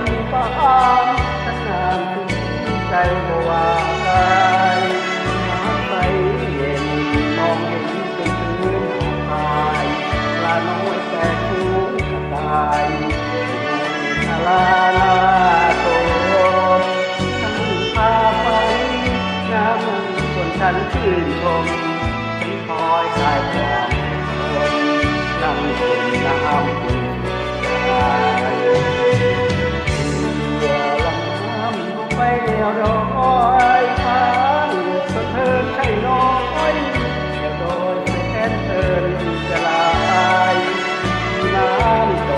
ำฟ้าทั้งงามถึงใจบ่วายน้ำใสเย็นมองเห็นเป็นพื้นหาดปลาน้อยแต่ชูกระต่ายนาลานาโตทั้งพาฝันน้ำมันส่วนฉันชื่นชมฉันคอยคลายความคนนั่งชมน้ำอุ่นใจเรือลำน้ำไปเดียวดอยทางสะเทินไข่น้อยเดียวโดยแค่เทินจะลายน้ำโต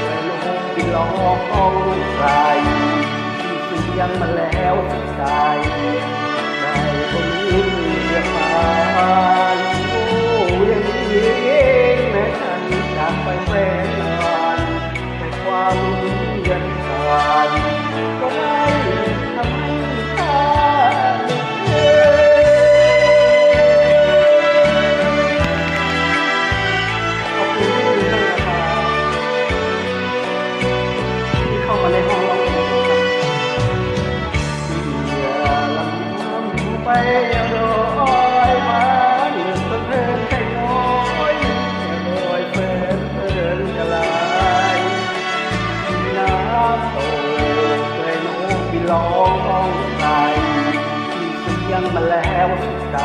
และลูกที่ร้องห้องไกลที่เสียงมาแล้วสุดใจใจคนนี้เรียกมาโอ้ยังดีแม้ฉันจากไปแฟนนานแต่ความยันขาดก็ได้ทำให้ข้าเลืขอบคุณที่ให้มาที่เข้ามาในห้องร้องเพลงครับเรือลำน้ำไปโดยมาเหนือสะเทินไข่น้อยโดยเฟิร์นเฟิร์นกะลายน้ำโตเคยโน้มบินร้องห้องไกลที่เสียงมาแล้วสุดใจ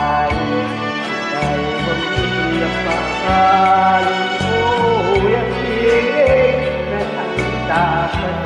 ใจคนที่เปรียบปานโอ้ยังดีแม้ฉันจากไปแส